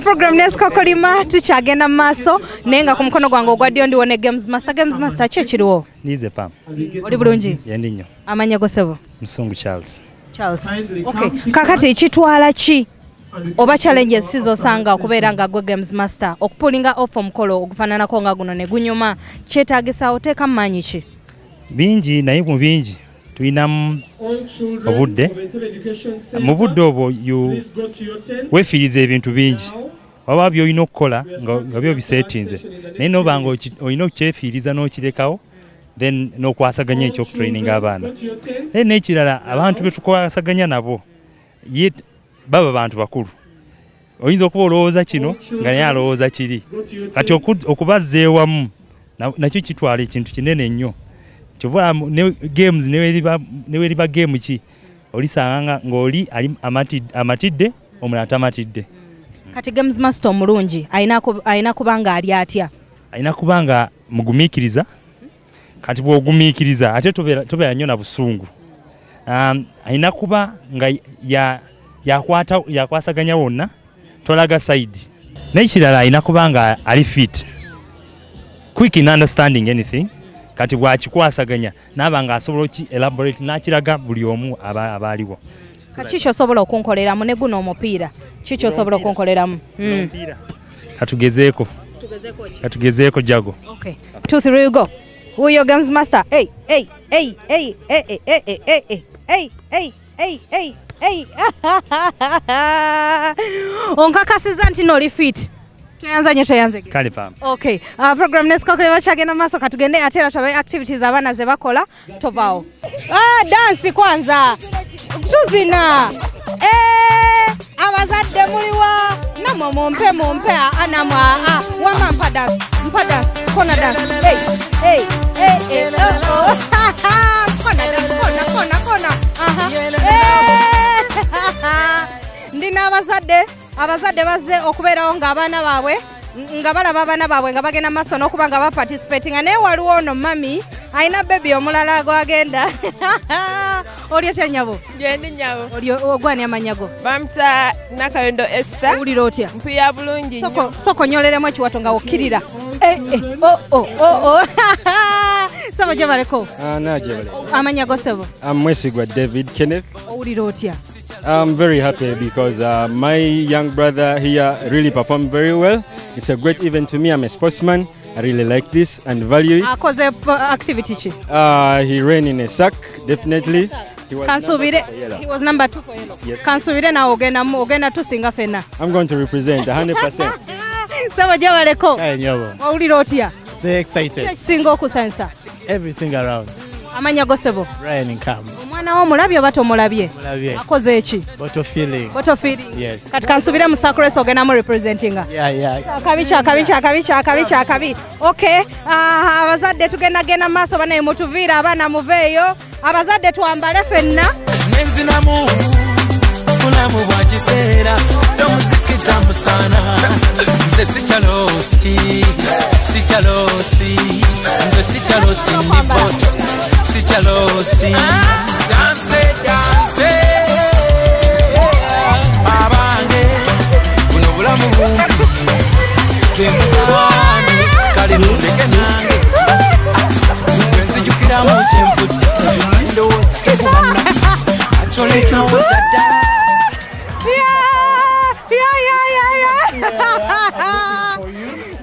Program Nesco Kolima tuchagenda maso nenga ku mukono gwange ogwaddio ndiwone Games Master. Games Master chekiriwo nize pam oli bulungi yendi nnyo amanya gosebo Musungu Charles. Okay, kakati ekitwala ki oba challenges sizosanga okubeera nga gwe Games Master okupulinga off omukolo okufananako nga guno ne gunyuma kyetaagisa oteeka mmanyi ki bingi naye mu bingi tuyinamu obudde mu budde obwo weefiiriza ebintu bingi waba by'olina okukola nga byo biseetinze naye n'obanga olina okukyefiiriza n'okirekawo then n'okwasaganya ekyokutraininga abaana naye n'ekirala abantu be tukwasaganya nabo baba bantu bakulu oyinza okuba olowooza kino nga naye alowooza kiri kati okubazza ewamu nakyo kitwala ekintu kinene nnyo kyova ne games newe riba game ki olisanga ng'oli amatidde omulala tamatidde. Kati Games Master omulungi ayina kubanga ali atya ayina kubanga mugumiikiriza kati bw'ogumiikiriza ate tobeera nnyo na busungu ayina kuba nga yakwasaganya wonna tolaga side n'ekirala ayina kubanga ali fit quick in understanding anything kati bwakikwasaganya n'aba nga asobola elaborate n'akiraga buli omu abaaliwo. Kiki osobola okunkoleramu ne guno omupiira kiki osobola okunkoleramu katugezeeko jago. Okay 2 3 go. Who your Games Master? Hey. Onkakasiza nti noli fit. Tuyanze. Kale pam. Okay. Program Nesco Kolima chagenda maso katugende atera twabe activities abana ze bakola tovao. Dance kwanza. Tuzina. Abazadde muliwa namwe mumpe anamwa wama mpa dance kona dance hey oh kona aha ndina abazadde bazze okubeerawo nga abaana baabwe nga balaba abaana baabwe nga bagenda maso n'okuba nga baparticipating naye waliwo ono mami ayina bebi omulala gwagenda oli otya nyabo? Gyendi nyabo. Oli ogwani amanyago? Bamuta Nakayondo Esther. Owulira otya? Mpiya bulungi nnyo. Soko nyoleremu ekiwato nga okkirira. Sebo gye baleko? Gye baleko. Amanyago sebo? Mwesigwa David Kenneth. Owulira otya? I'm very happy because my young brother here really performed very well. It's a great event to me. I'm a sportsman. I really like this and value it. Cause activity chi? He ran in a sack, definitely. He was number 2 for yellow. Yes. Kansubire na ogenda tusinga fena. I'm going to represent 100%. Sabo gye baleko? Nyabo. Owulira otya? Very excited. Singa okusansa? Everything around. Amanyago sebo? Ryan Nkam. Omwana wo mulabye oba tomulabye? Mulabye. Akoze eki? Bottle feeling. Yes. Kati kansubire mu sakuresi ogenda mu representinga? Yeah. Kabi. Okay. Abazadde tugenda maaso banaye mutuviira abaana muveeyo. Abazadde twambale fenna. Nenzinamu mulamu bwa kiseera omuzikita musana nze sikyalosi nze sikyalosi ndi boss sikyalosi danse abange buno bulamu bumbi zembani kale nuleke nange wenzijukiramu kyenfudde ndowooza tekubana atoleka wotadda.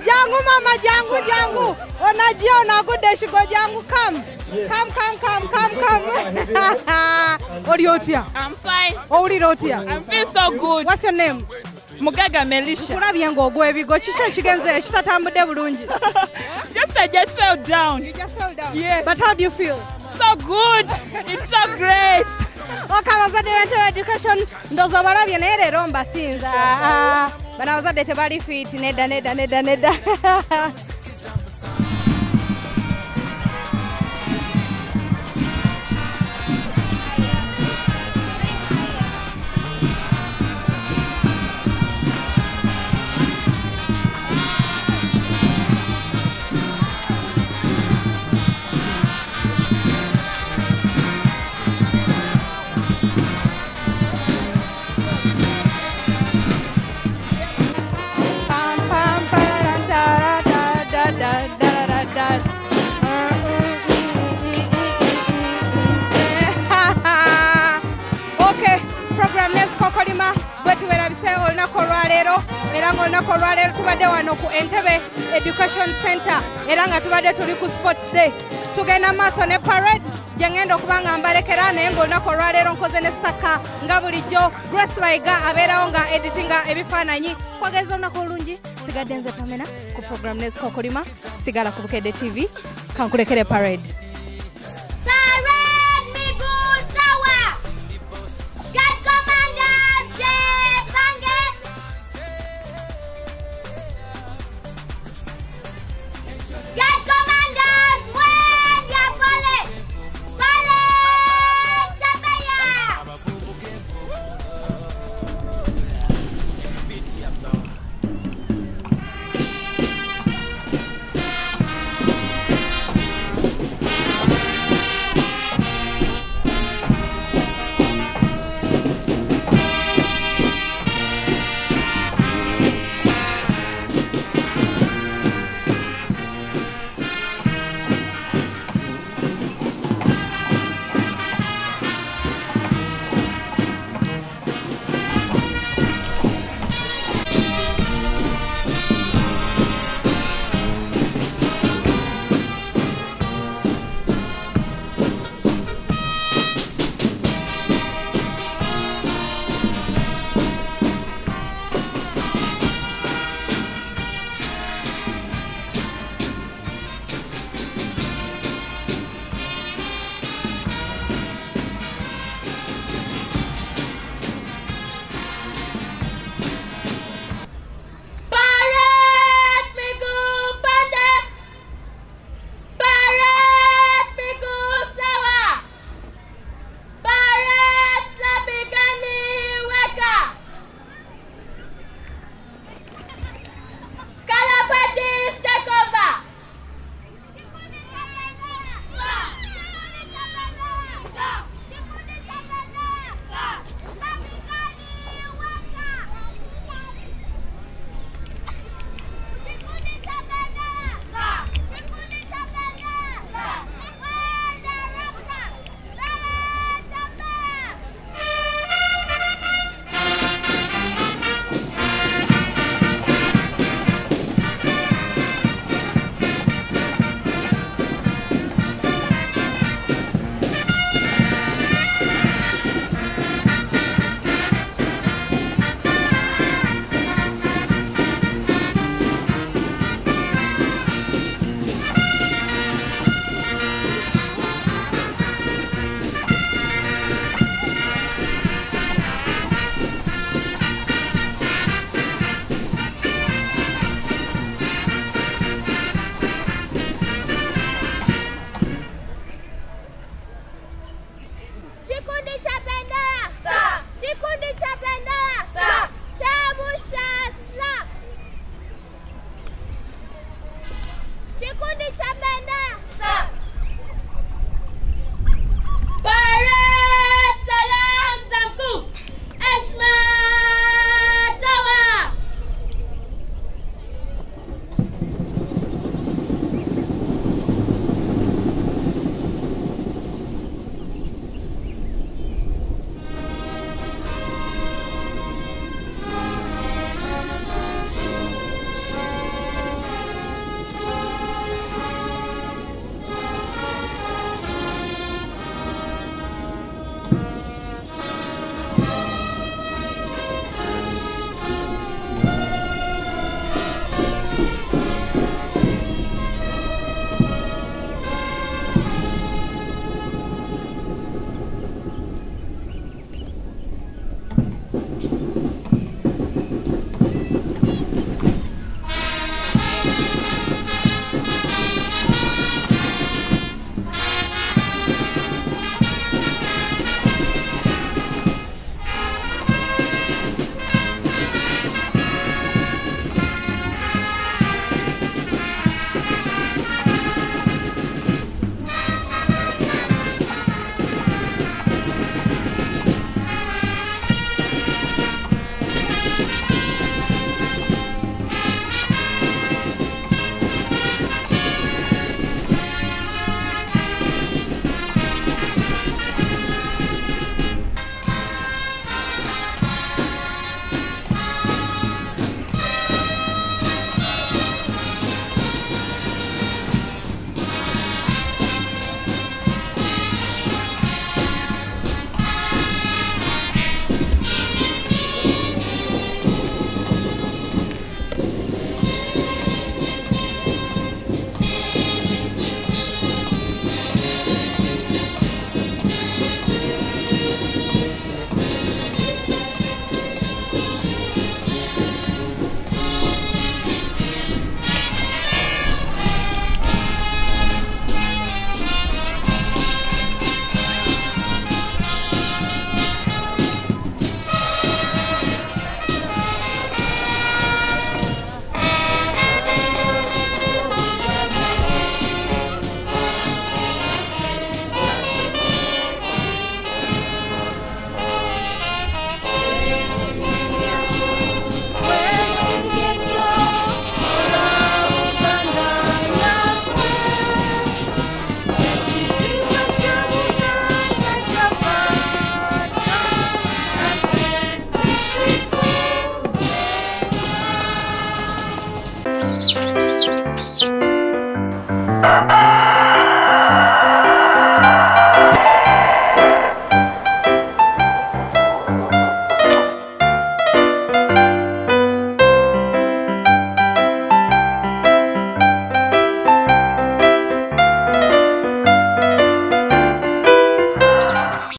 Jangu mama, jangu. Onajiona good shigo jangu come. Oli otya? I'm fine. Owulira otya? I feel so good. What's your name? Mugaga Melisha. Kulabye ng'ogwa ebigo kiki ekigenze ekitatambudde bulungi? I just fell down. You just fell down? Yes. But how do you feel? So good. It's so great. Abazadde b'entebe education ndoza balabye naye leero mbasinza. Bano abazadde tebali fit nedda. olwaleero era ng'olunaku olwaleero tubadde wano ku Entebbe Education Center era nga tubadde tuli ku Sports Day. Tugenda maaso ne parade gye ngenda okuba nga mbalekera naye ng'olunaku olwaleero nkoze ne Saka nga bulijjo. Grace Mayiga abeerawo nga editinga ebifaananyi. Kwageza olunaku olungi sigadde nze Pamela ku program Nezikokolima sigala ku Bukedde TV kankulekere parade. Chico